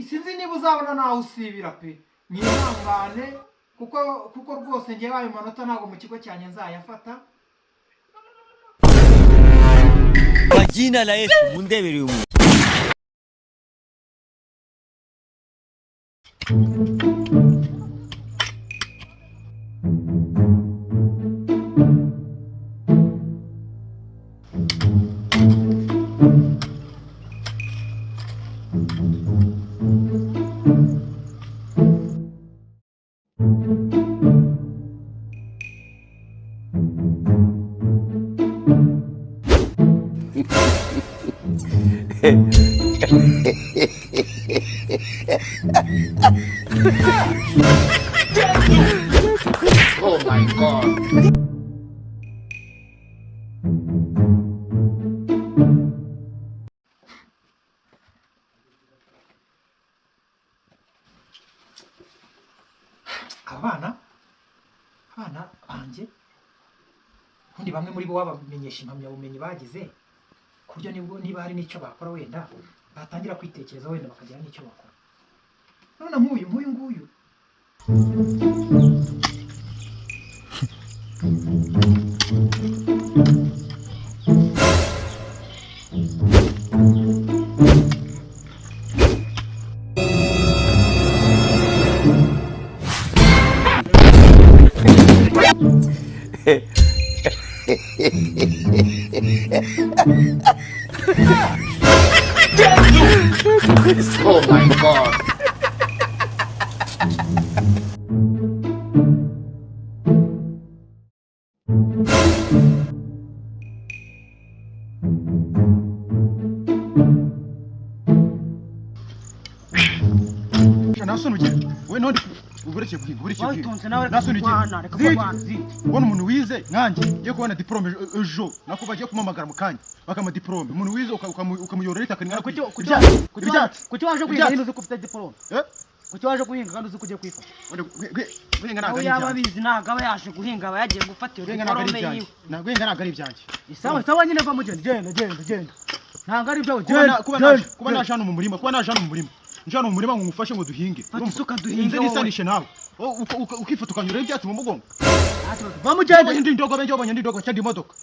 sinzi niba uzabona naho usibira pe mwihangane kuko rwose ngiye ayo manota ntago mu kigo cyanjye nzayafata. Kwa jina la Yesu mundebere umu. Oh my God. Abana banjye undi bamwe muri bo wabamenyesha impamyabumenyi bagize kuryo niba hari n'icyo bakora wenda batangira kwitekereza wenda bakagira n'icyo bakora. None nk'uyu nguyu Oh my God. Nasoni ugire we none ubureke guhinga wabitonze nawe nasoni reka ugire kubana ubona umuntu wize nkanjye ngiye kubona diplome ejo nako bagiye kumamagara mu kanya bakama diplome umuntu wize ukamuyorera itakani kuki waje guhinga hino uzi ko ufite diplome kuki waje guhinga kandi uzi ko ugiye kwifata guhinga nawe yaba abizi ntabwo aba yaje guhinga aba yagiye gufata iyo diplome yiwe guhinga ntabwo ari ibyanjye sawa nyine va mugenda genda ntabwo ari ibyawe kuba naje hano mu murima njano mu murima ngo ngufashe ngo duhinge isuka duhinge nisanishe nawe ukifata ukanyura ibyatsi mu mugongo va mugenda indi ndogo benje wabonye indi ndogo cyandi imodoka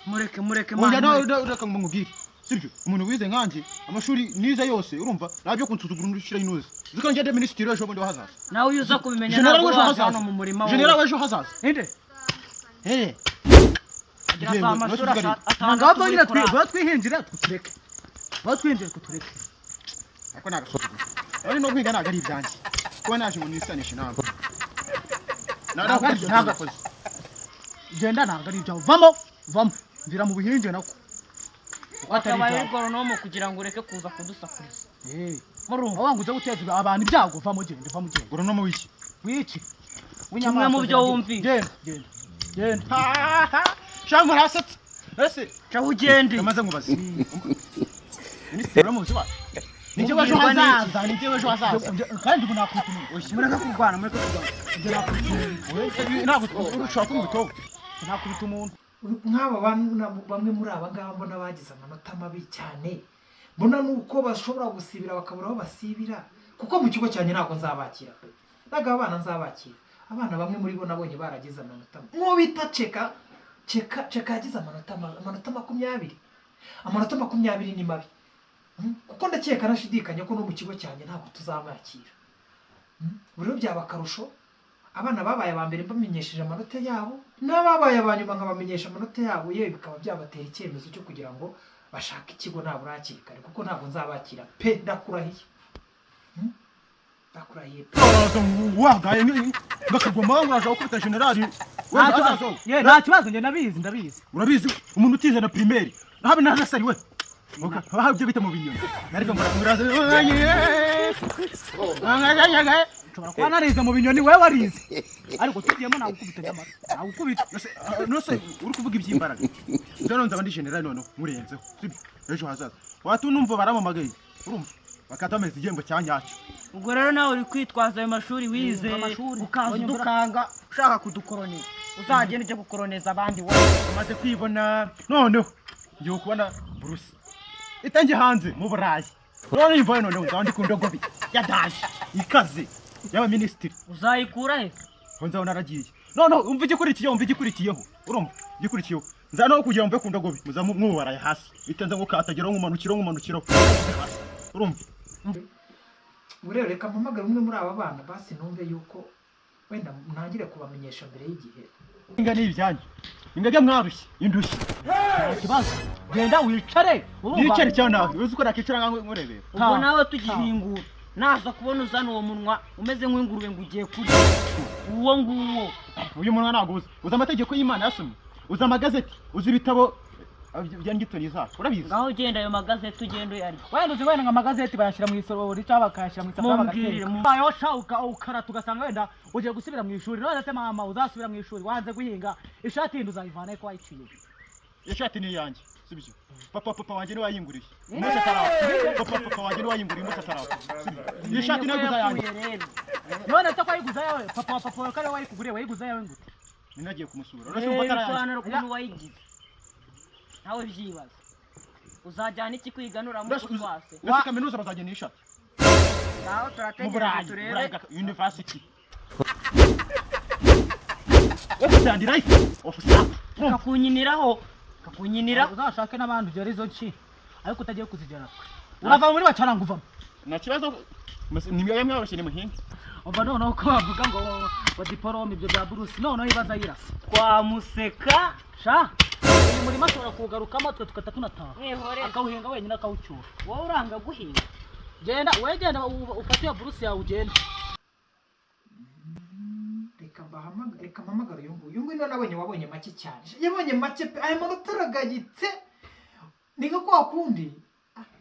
mureke oya nawe ureka ngumubwire sibyo umuntu wize nkanjye amashuri nize yose urumva nabyo kunsuzugura ndishira inuze ziko ngende ministry ejo bundi wahazaza nawe uza kubimenya ntabwo hano mu murima general ejo hazaza inde agira za amashuri atanga ngabo nyine twihingira tutureke kutureke ako nagasuzugura ari no kwiga ntabwo ari ibyanjye kuba naje ngo nisanishe nawe nagakoze genda ntabwo ari ibyawe vamo ndira mu buhinge nako watabaye goronomo kugira ngo ureke kuza kudusakuriza murumva wanguze guteza abantu ibyago vamo genda goronomo wiki kimwe mu byo wumviye genda shangu hasetse ese cyaho ugende amaze ngubaze ministeri w'umuzi wa Nijye waje hazaza kandi ubu nakwituma mureka kurwana ntabwo urushaka kumubitobo nakubita umuntu nk'aba bamwe muri aba ngaba mbona bagize amanota mabi cyane mbona nuko bashobora gusibira bakabura aho basibira kuko mu kigo cyane ntabwo nzabakira naga abana nzabakira abana bamwe muri bo nabonye baragize amanota mwo bita cheka yagize amanota 20 amanota 20 ni mabi kuko ndakeka nashidikanya ko no mu kigo cyane ntabwo tuzabakira buri byaba karusho abana babaye abambere bamenyesheje amanota yabo n'ababaye abanyuma nkabamenyesha amanota yabo yewe bikaba byabatera icyemezo cyo kugira ngo bashaka ikigo nabura hakiri kare kuko ntabwo nzabakira pe ndakurahiye wagaye ngakagoma nguraje ukubita general nta kibazo nge ndabizi urabizi umuntu utize na primaire habe nasari we Baha byo bita mu binyoni. Nariko muraza. Nshobora kuba narize mu binyoni wewe warize. Ariko tugiyemo nagukubita nyamara. Nagukubita. Nose uri kuvuga iby'imbaraga. None nzaba ndi general none murenzeho. Sibyo. Ejo hazaza. Watu numva baramamagaye. Urumva? Bakatameza igihembo cyanyacyo. Ubwo rero nawe uri kwitwaza ayo mashuri wize ukaza dukanga ushaka kudukoroneza. Uzagenda uje gukoroneza abandi wowe. Umaze kwibona. Noneho ngiye kubona Bruce. Itangiye hanze mu Burayi urabona imvayo noneho ngandi ku ndogobe ya daje ikaze y'aba minisitiri uzayikura he nzaho naragiye none umva igikurikiyeho urumva igikurikiyeho nza no kugira mve ku ndogobe muzamwubaraye hasi bitenze ngo katageraho nk'umanukiro urumva urebe reka mpamagare umwe muri aba bana basi numve yuko wenda ntangire kubamenyesha mbere y'igihe. inga ni ibyanyu ingage mwarushye indushyi nta kibazo genda wicare cyane nawe uzi ko nakicara nkurebera ubwo nawe tugihingura naza kubona uzana uwo munwa umeze nk'ingurube ngo ugiye kurya uwo nguwo uyu munwa ntabwo uzi amategeko y'Imana yasomye uzi amagazeti uzi ibitabo bya ngitoni zacu urabizi ngaho ugenda ayo magazeti ugenda uyarya wenda uzi wenda amagazeti bayashyira mu isorori cyangwa bakayashyira mu isafuriya bagateka bayo shauka ukarata ugasanga wenda ugiye gusubira mu ishuri none se mama uzasubira mu ishuri wanze guhinga ishati yindi uzayivana ko wayiciye ishati ni iyanjye sibyo papa wanjye niwe wayinguriye umunsi ataraho papa wanjye niwe wayinguriye umunsi ataraho ishati niyo guza yanjye none se ko wayiguza yawe papa wawe kare wayikuguriye wayiguza yawe ngute ninagiye kumusura urashobora atarayanjye ukuntu wayigize nawe byibaza uzajyana iki kwiganura mu twase wa kaminuza bazajyana ishati naho turategereje turebe university ofisandira ofisa kakunyinira uzashake n'abandi ugera izo nshi ariko utagiye kuzigera urava muri bacana nguvamo nta kibazo nimwe mworoshye ni muhinga umva noneho ko bavuga ngo diporome ibyo bya Bruce noneho ibaza yirasa twamuseka sha uyu murima ashobora kugarukamo twe tukata tunataha akawuhinga wenyine akawucyura wowe uranga guhinga genda ufate iyo Bruce yawe ugenda reka mpamagara uyu nguyu nabonye wabonye make cyane yabonye make pe aya manota aragayitse ni nko kwa kundi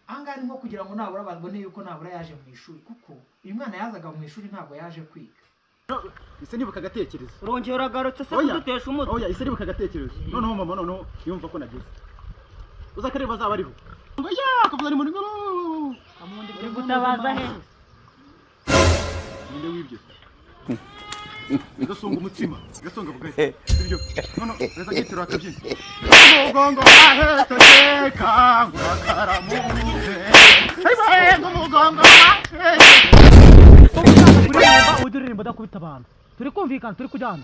ahangaha ni nko kugira ngo nabura babone yuko nabura yaje mu ishuri kuko uyu mwana yazaga mu ishuri ntabwo yaje kwiga ise nibuka agatekerezo urongera uragarutse se kudutesha umutwe oya ise nibuka agatekerezo noneho mama noneho yumva ko nageze uzakareba azaba ariho ngo ya akavuga ni muri uri gutabaza he ninde wibyo gasonga umutsima gasonga bugari sibyo none reza gitero akabyina umugongo aheta teka ngurakara muze ayi umugongo uduririmbo dakubita abantu turi kumvikana turi kujyana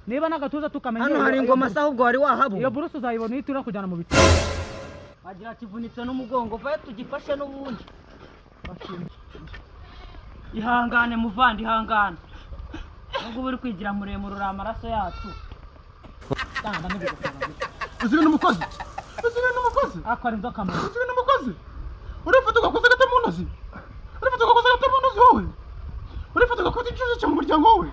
niba nagatuza tukamenya hano hari ingoma se ahubwo wari wahabu iyo Bruce uzayibona uhita ura kujyana mu bitaro agira kivunitse n'umugongo vaye tugifashe n'ubundi ihangane muvandi ihangane nubwo uri kwigira muremure uri amaraso yacu uzi ibintu umukozi akora inzoka mu uzi ibintu umukozi urifata ugakoza agata mu ntozi wowe urifata ugakubita inshuro cyo mu muryango wowe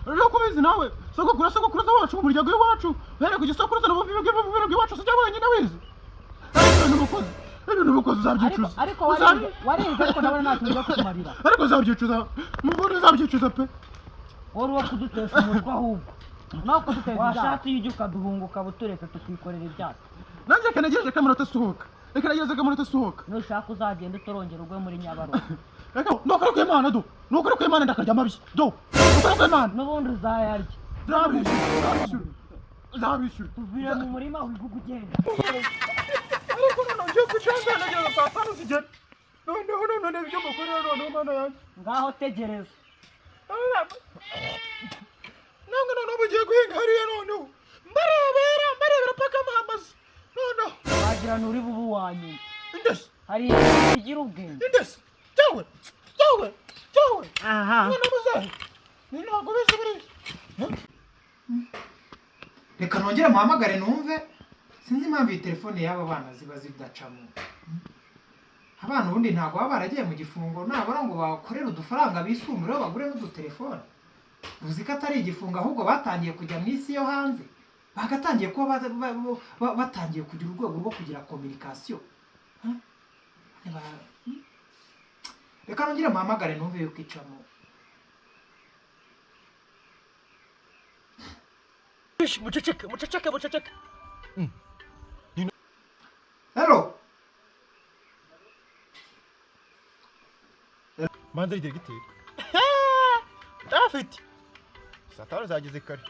rero kubizi nawe sogokuruza wacu mu muryango w'iwacu uhereye ku gisokuruza n'ubuvuzi bw'iwacu sijya wenyine wizi ibintu umukozi uzabyicuza ariko warize ariko nabona natuza kukumarira ariko uzabyicuza muvune uzabyicuza pe wari uwo kudutesha umutwe ahubwo no kuduteza washatse iyo ujya ukaduhunguka butureka tukikorera ibyacu nanjye kanagejeje kamunota asuhuka reka nagereze kamunota asuhuka nushaka uzagenda utorongera ugwe muri Nyabarongo reka nukuri kw'Imana nukuri kw'Imana ndakarya amabyi nukuri kw'Imana n'ubundi uzayarya uzabishyura tuvire mu murima wivuga ugenda ariko noneho ngiye gucanga nageza saa tanu zigera noneho ibyo mukorera noneho mana yanjye ngaho tegereza namwe noneho mugiye guhinga hariya noneho mbarebera paka mahamaze noneho wagira nturi bubu wanyuma indesi hari igira ubwenge indesi cyawe aha mwana muzahe ni ntabwo bizi buriya reka nongere muhamagare numve sinzi impamvu iyi telefone y'aba bana ziba zidacamo abana ubundi ntabwo baba baragiye mu gifungo nabura ngo bakorere udufaranga bisumbureho bagure n'udutelefone uzi ko atari igifungo ahubwo batangiye kujya mu isi yo hanze bagatangiye kuba batangiye kugira urwego rwo kugira kominikasiyo reka nongere muhamagare numve yuko icamo muceceke hello manza rigiye giteka ndafite saa tanu zageze kare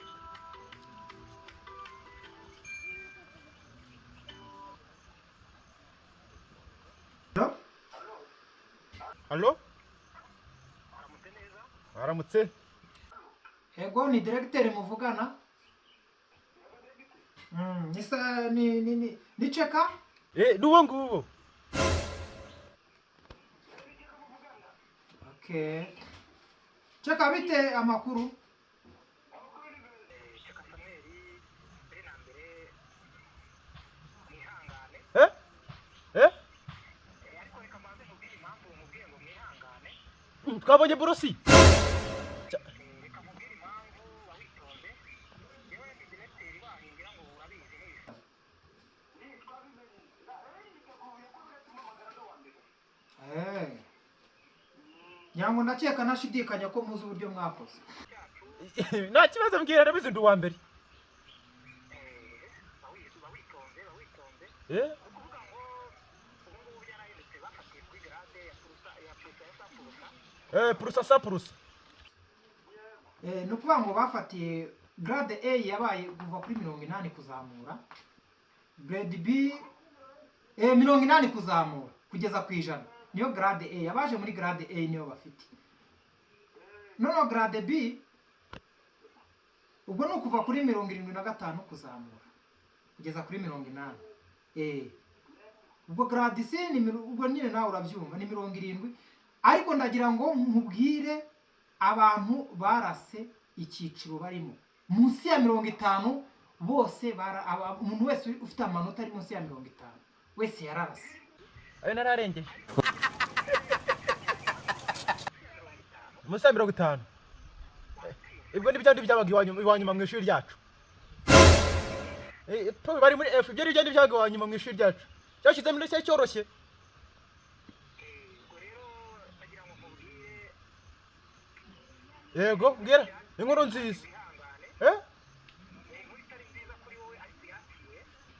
Allo? Aramutse. Ego ni directeur muvugana? Nisa ni cheka? Duwo ngubo. Okay. Cheka bite amakuru? Twabonye borosi. Nyango ndakeka nashidikanya ko muzi uburyo mwakoze. Nta kibazo mbwira ndabizi ndi uwa mbere. Purusa. Nukuvuga ngo bafatiye grade A yabaye kuva kuri 80 kuzamura. Grade B 80 kuzamura kugeza ku ijana. Niyo grade A yabaje muri grade A niyo bafite. Noneho grade B ubwo no kuva kuri 75 kuzamura kugeza kuri 80. Ubwo grade C ni ubwo nyine nawe urabyumva ni 70. Ariko ndagira ngo nkubwire abantu barase ikiciro barimo munsi ya 50 bose umuntu wese ufite amanota ari munsi ya 50 wese yararase. Ayo nararengeje. Munsi ya 50. Ibwo ni byandi byabaga iwanyuma mu ishuri ryacu. Bari muri F ibyo byandi byabaga iwanyuma mu ishuri ryacu. Cyashize muri se cyoroshye. Yego mbwira inkuru nziza.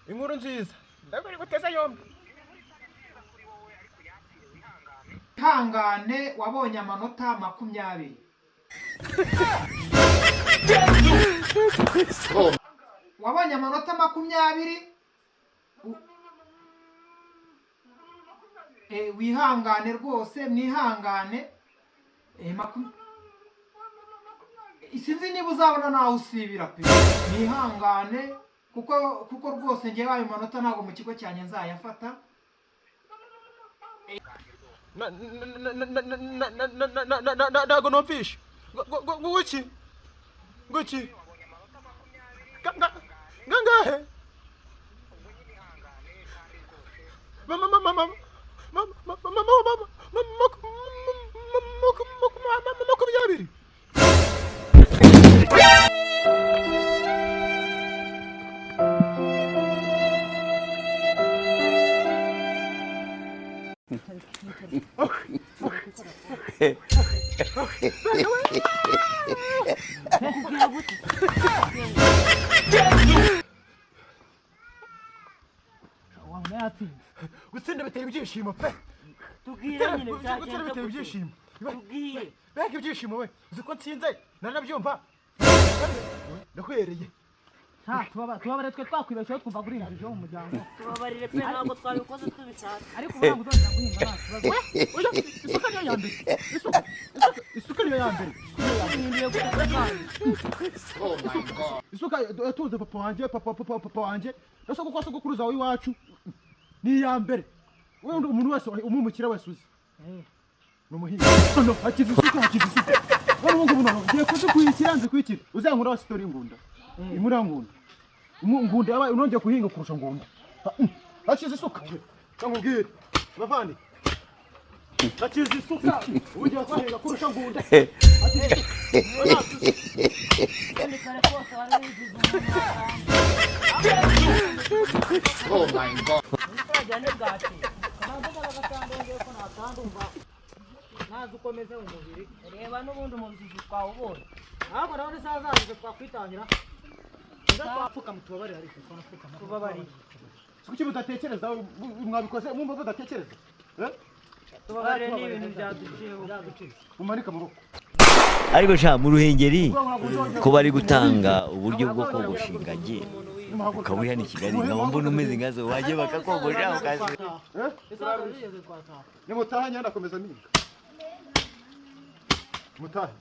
Inkuru nziza. Ndabwo guteza yombi. Ihangane wabonye amanota 20. Wabonye amanota 20. Wihangane rwose mwihangane. Isinzi niba uzabona nawe usibira pe. Mwihangane kuko rwose ngiye ayo manota ntago mu kigo cyanye nzayafata. Ntago nomfisha. Nguki. Gangahe. Mama. Gutsinda bitera ibyishimo pe. Tubwire nyine bitera ibyishimo. Tubwire. Bega ibyishimo we. Uzi ko nsinze nanabyumva. Ndahwereye. Tubabare twe twakwibeshyeho twumva gurinjije mu muryango. Tubabarire pe ntabwo twabikoze tubishaka. Ariko ubu uzongera guhinga nta kibazo. Isuka niyo ya mbere. Isuka niyo ya mbere. Oh my God. Isuka tuze papa wanjye. Ese kuko sogokuruza w'iwacu ni ya mbere. Wewe umuntu wese umumukira wese uzi. Numuhinga. No, hakize isuka. Wowe ngubu ngiye kuzikwikira kwikira. Uzankura wa story ngunda. Imura ngunda. Ngunda yabaye unongeye kuhinga kurusha ngunda. Hakize isuka. Cyangubwire. Bavandi. Hakize isuka. Ujya kwahinga kurusha ngunda. Hakize isuka. Oh my God. Nazukomeze umubiri. Reba n'ubundi umubyizi twawubonye. Ahubwo naho nisazaje twakwitangira. Ndapfuka mutubabarira ariko twanafuka Tubabarire. Kuki mudatekereza mwabikoze mumva mudatekereza? Tubabarire ni ibintu byaduciyeho. Umanika amaboko. ariko sha mu ruhengeri ko bari gutanga uburyo bwo kogosha ingagi ukaba uri hano i Kigali nkaba mbona umeze nkazo wajye bakakogosha ukaze Nimutaha nyanda komeza minga. mutahe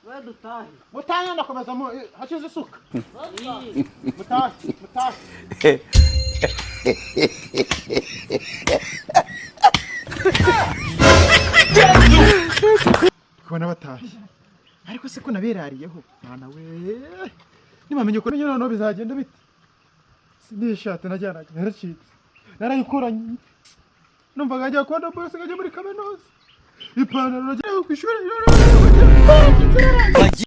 we dutahe mutahe ndakomeza hashize isuka mutahe kubona batashye ariko se ko naberariyeho mwana we nimamenye ko noneho bizagenda bite sinishate najyanaga naracitse narayikoranye numvaga njya kwa bose ngajya muri kaminuza ipantaro najya ku ishuri